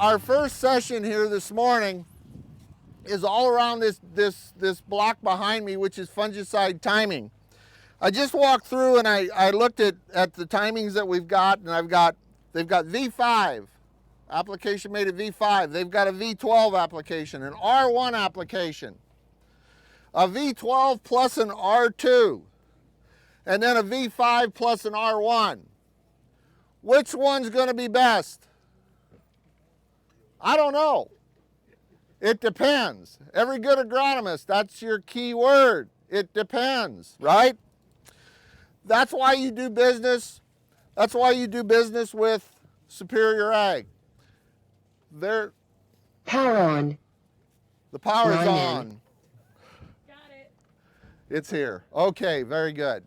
our first session here this morning is all around this block behind me, which is fungicide timing. I just walked through and I looked at the timings that we've got, and they've got V5, application made at V5. They've got a V12 application, an R1 application, a V12 plus an R2, and then a V5 plus an R1. Which one's going to be best? I don't know. It depends. Every good agronomist, that's your key word. It depends, right? That's why you do business. That's why you do business with Superior Ag. They're Power on. The power's Line on. in. Got it. It's here. Okay, very good.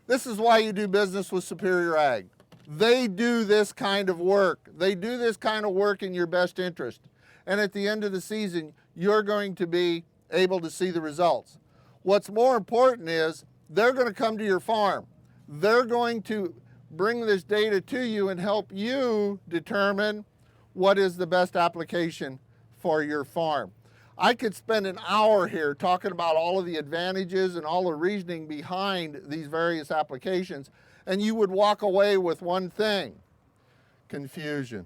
This is why you do business with Superior Ag. They do this kind of work. They do this kind of work in your best interest. And at the end of the season, you're going to be able to see the results. What's more important is they're going to come to your farm. They're going to bring this data to you and help you determine what is the best application for your farm. I could spend an hour here talking about all of the advantages and all the reasoning behind these various applications, and you would walk away with one thing: confusion.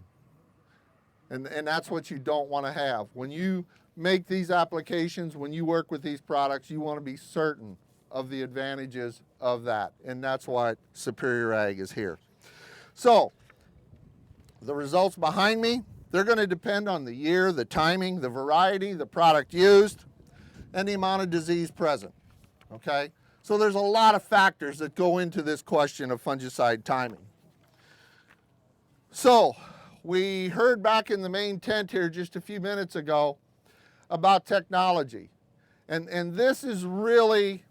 And that's what you don't want to have. When you make these applications, when you work with these products, you want to be certain of the advantages of that. And that's why Superior Ag is here. So, the results behind me, they're going to depend on the year, the timing, the variety, the product used, and the amount of disease present. Okay? So there's a lot of factors that go into this question of fungicide timing. So, we heard back in the main tent here just a few minutes ago about technology. And this is really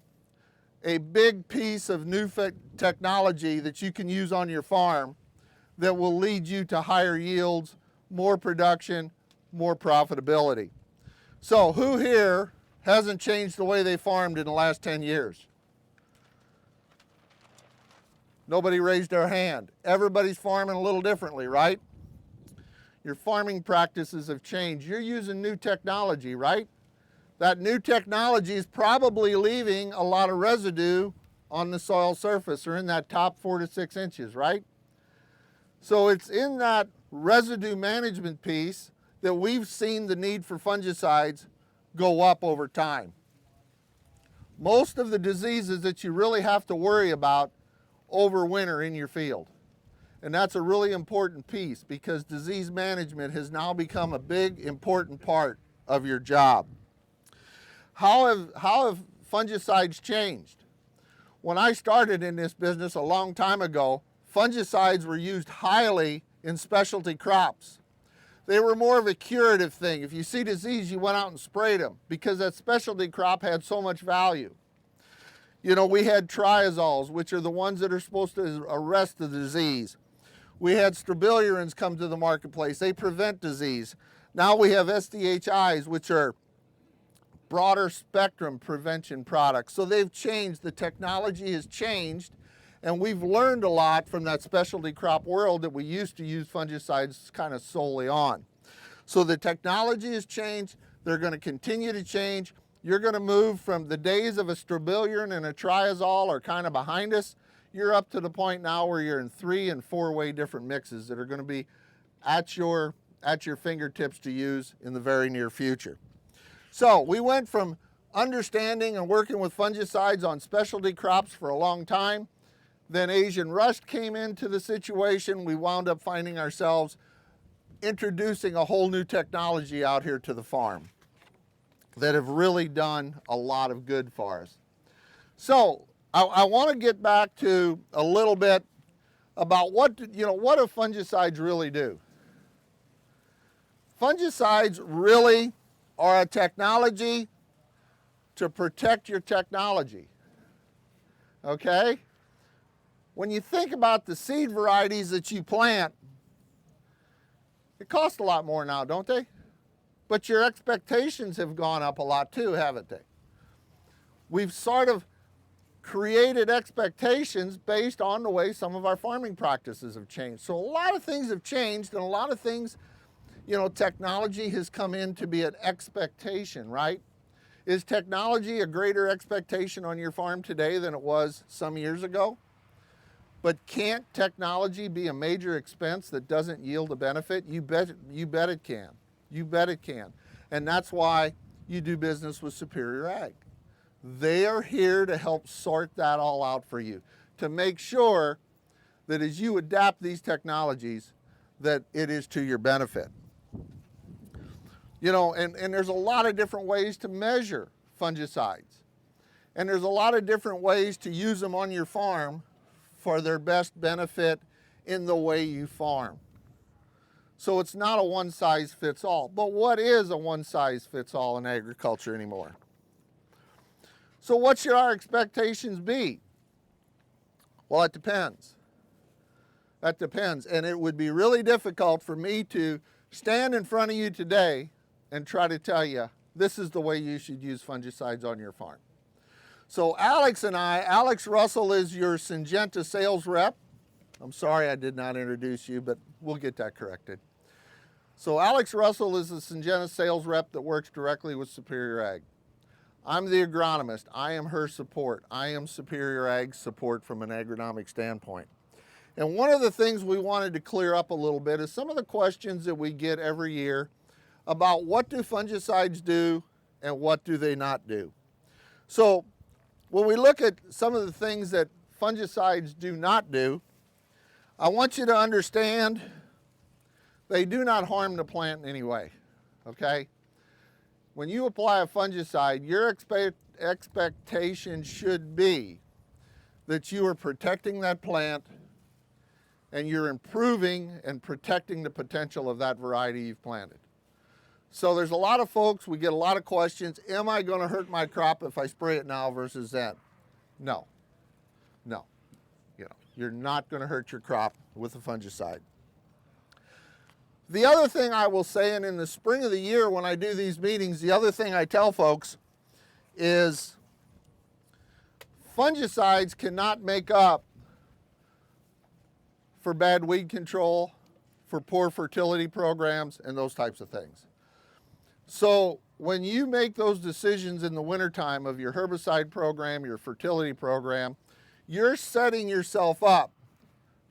a big piece of new technology that you can use on your farm that will lead you to higher yields, more production, more profitability. So who here hasn't changed the way they farmed in the last 10 years? Nobody raised their hand. Everybody's farming a little differently, right? Your farming practices have changed. You're using new technology, right? That new technology is probably leaving a lot of residue on the soil surface, or in that top 4 to 6 inches, right? So it's in that residue management piece that we've seen the need for fungicides go up over time. Most of the diseases that you really have to worry about overwinter in your field. And that's a really important piece, because disease management has now become a big, important part of your job. How have fungicides changed? When I started in this business a long time ago, fungicides were used highly in specialty crops. They were more of a curative thing. If you see disease, you went out and sprayed them, because that specialty crop had so much value. You know, we had triazoles, which are the ones that are supposed to arrest the disease. We had strobilurins come to the marketplace. They prevent disease. Now we have SDHIs, which are broader spectrum prevention products. So they've changed. The technology has changed, and we've learned a lot from that specialty crop world that we used to use fungicides kind of solely on. So the technology has changed. They're going to continue to change. You're going to move from the days of a strobilurin and a triazole are kind of behind us. You're up to the point now where you're in 3- and 4-way different mixes that are going to be at your fingertips to use in the very near future. So we went from understanding and working with fungicides on specialty crops for a long time. Then Asian rust came into the situation. We wound up finding ourselves introducing a whole new technology out here to the farm that have really done a lot of good for us. So I want to get back to a little bit about what do fungicides really do? Fungicides really are a technology to protect your technology. Okay? When you think about the seed varieties that you plant, it costs a lot more now, don't they? But your expectations have gone up a lot too, haven't they? We've sort of created expectations based on the way some of our farming practices have changed. So a lot of things have changed, and a lot of things You know, technology has come in to be an expectation, right? Is technology a greater expectation on your farm today than it was some years ago? But can't technology be a major expense that doesn't yield a benefit? You bet it can. You bet it can. And that's why you do business with Superior Ag. They are here to help sort that all out for you, to make sure that as you adapt these technologies, that it is to your benefit. You know, and there's a lot of different ways to measure fungicides. And there's a lot of different ways to use them on your farm for their best benefit in the way you farm. So it's not a one-size-fits-all. But what is a one-size-fits-all in agriculture anymore? So what should our expectations be? Well, it depends. That depends. And it would be really difficult for me to stand in front of you today and try to tell you this is the way you should use fungicides on your farm. So Alex Russell is your Syngenta sales rep. I'm sorry I did not introduce you, but we'll get that corrected. So Alex Russell is the Syngenta sales rep that works directly with Superior Ag. I'm the agronomist. I am her support. I am Superior Ag's support from an agronomic standpoint. And one of the things we wanted to clear up a little bit is some of the questions that we get every year about what do fungicides do and what do they not do. So when we look at some of the things that fungicides do not do, I want you to understand they do not harm the plant in any way, okay? When you apply a fungicide, your expectation should be that you are protecting that plant and you're improving and protecting the potential of that variety you've planted. So there's a lot of folks, we get a lot of questions, am I going to hurt my crop if I spray it now versus then? No, no. You know, you're not going to hurt your crop with a fungicide. The other thing I will say, and in the spring of the year when I do these meetings, the other thing I tell folks is fungicides cannot make up for bad weed control, for poor fertility programs, and those types of things. So when you make those decisions in the wintertime of your herbicide program, your fertility program, you're setting yourself up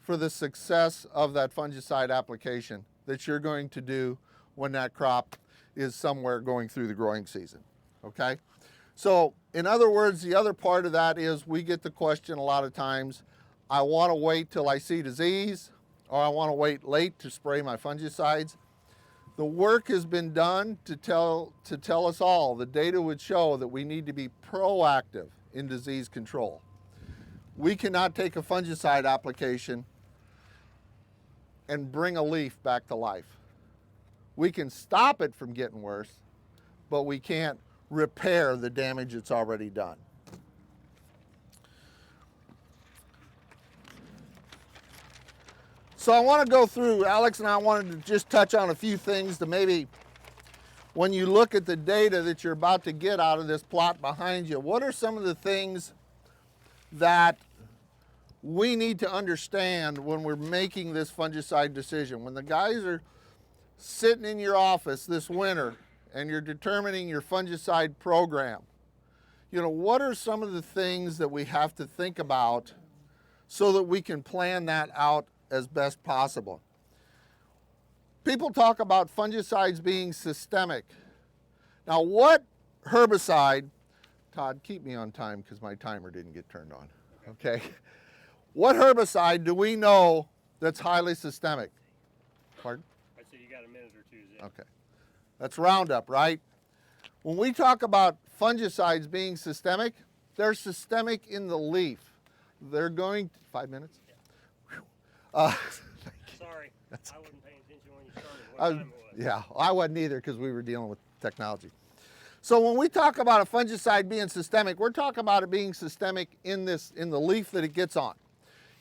for the success of that fungicide application that you're going to do when that crop is somewhere going through the growing season, okay? So in other words, the other part of that is we get the question a lot of times, I want to wait till I see disease, or I want to wait late to spray my fungicides. The work has been done to tell us all, the data would show that we need to be proactive in disease control. We cannot take a fungicide application and bring a leaf back to life. We can stop it from getting worse, but we can't repair the damage it's already done. So I want to go through, Alex and I wanted to just touch on a few things to maybe, when you look at the data that you're about to get out of this plot behind you, what are some of the things that we need to understand when we're making this fungicide decision? When the guys are sitting in your office this winter and you're determining your fungicide program, you know, what are some of the things that we have to think about so that we can plan that out as best possible? People talk about fungicides being systemic. Now, what herbicide, Todd, keep me on time because my timer didn't get turned on, okay? What herbicide do we know that's highly systemic? Pardon? I say you got a minute or two, Zach. Okay. That's Roundup, right? When we talk about fungicides being systemic, they're systemic in the leaf. They're going, 5 minutes? Yeah. Sorry, I wasn't paying attention when you started, what time it was. Yeah, I wasn't either because we were dealing with technology. So when we talk about a fungicide being systemic, we're talking about it being systemic in the leaf that it gets on.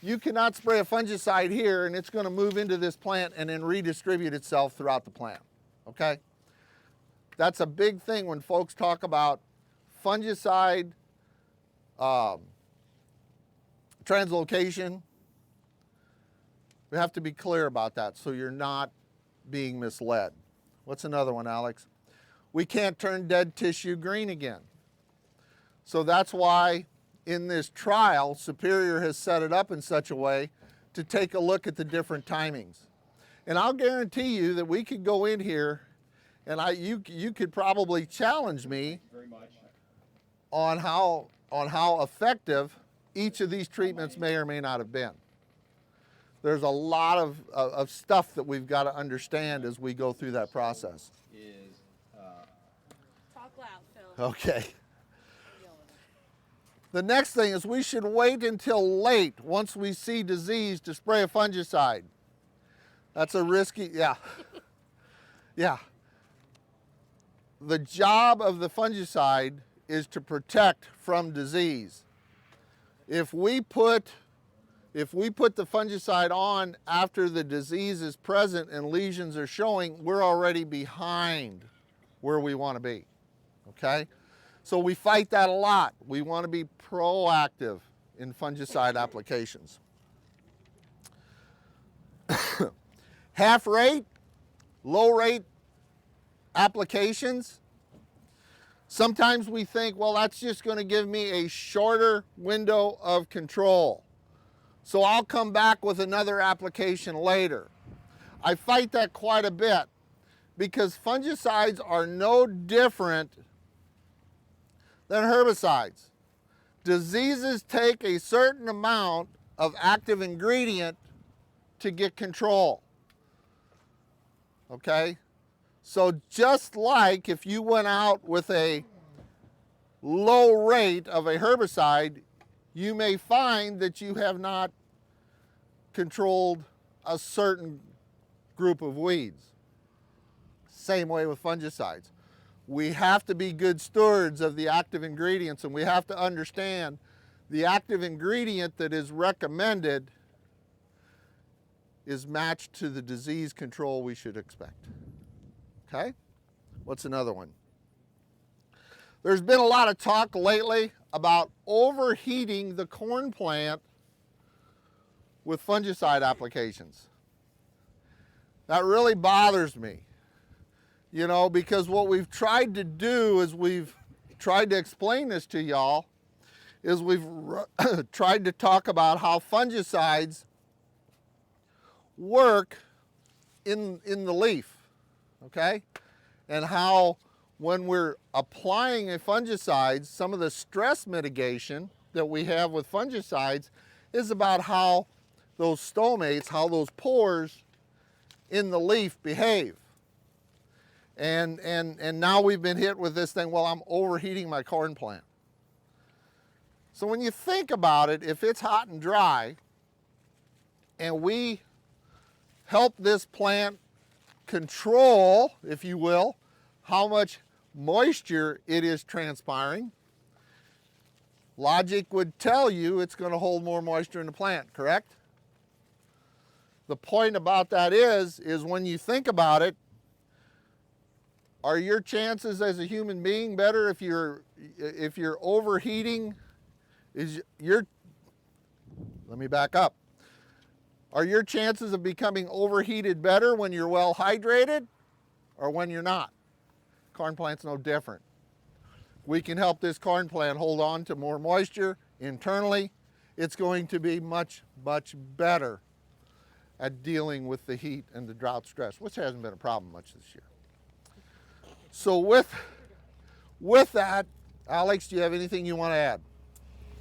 You cannot spray a fungicide here and it's going to move into this plant and then redistribute itself throughout the plant, okay? That's a big thing when folks talk about fungicide translocation. We have to be clear about that so you're not being misled. What's another one, Alex? We can't turn dead tissue green again. So that's why in this trial, Superior has set it up in such a way to take a look at the different timings. And I'll guarantee you that we could go in here and you could probably challenge me on how effective each of these treatments may or may not have been. There's a lot of stuff that we've got to understand as we go through that process. Talk loud, Phil. Okay. The next thing is we should wait until late, once we see disease, to spray a fungicide. That's a risky, yeah. Yeah. The job of the fungicide is to protect from disease. If we put the fungicide on after the disease is present and lesions are showing, we're already behind where we want to be, okay? So we fight that a lot. We want to be proactive in fungicide applications. Half rate, low rate applications. Sometimes we think, well, that's just going to give me a shorter window of control. So I'll come back with another application later. I fight that quite a bit because fungicides are no different than herbicides. Diseases take a certain amount of active ingredient to get control. Okay? So just like if you went out with a low rate of a herbicide, you may find that you have not controlled a certain group of weeds. Same way with fungicides. We have to be good stewards of the active ingredients, and we have to understand the active ingredient that is recommended is matched to the disease control we should expect. Okay? What's another one? There's been a lot of talk lately about overheating the corn plant with fungicide applications. That really bothers me, you know, because what we've tried to do is we've tried to explain this to y'all is we've tried to talk about how fungicides work in the leaf, okay? And how when we're applying a fungicide, some of the stress mitigation that we have with fungicides is about how those stomates, how those pores in the leaf behave. And now we've been hit with this thing, well, I'm overheating my corn plant. So when you think about it, if it's hot and dry, and we help this plant control, if you will, how much moisture it is transpiring, logic would tell you it's going to hold more moisture in the plant, correct? The point about that is when you think about it, are your chances as a human being better if you're overheating? Let me back up. Are your chances of becoming overheated better when you're well hydrated or when you're not? Corn plant's no different. We can help this corn plant hold on to more moisture internally. It's going to be much, much better at dealing with the heat and the drought stress, which hasn't been a problem much this year. So with that, Alex, do you have anything you want to add?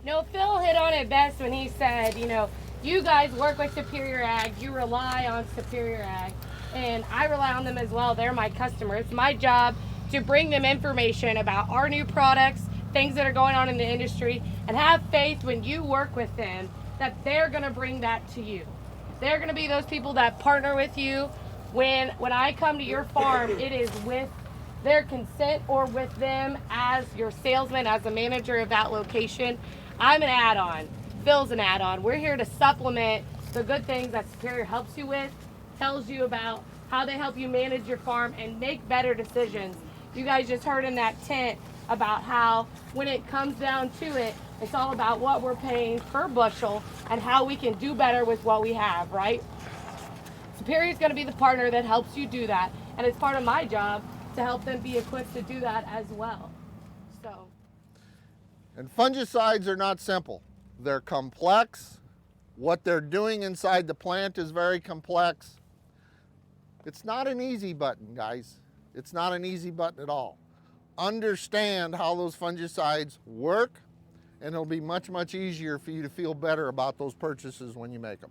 No, Phil hit on it best when he said, you know, you guys work with Superior Ag, you rely on Superior Ag, and I rely on them as well. They're my customer. It's my job to bring them information about our new products, things that are going on in the industry, and have faith when you work with them that they're going to bring that to you. They're going to be those people that partner with you. When I come to your farm, it is with their consent or with them as your salesman, as a manager of that location. I'm an add-on. Phil's an add-on. We're here to supplement the good things that Superior helps you with, tells you about how they help you manage your farm and make better decisions. You guys just heard in that tent about how when it comes down to it, it's all about what we're paying per bushel and how we can do better with what we have, right? Superior is going to be the partner that helps you do that. and it's part of my job to help them be equipped to do that as well. So. And fungicides are not simple. They're complex. What they're doing inside the plant is very complex. It's not an easy button, guys. It's not an easy button at all. Understand how those fungicides work, and it'll be much, much easier for you to feel better about those purchases when you make them.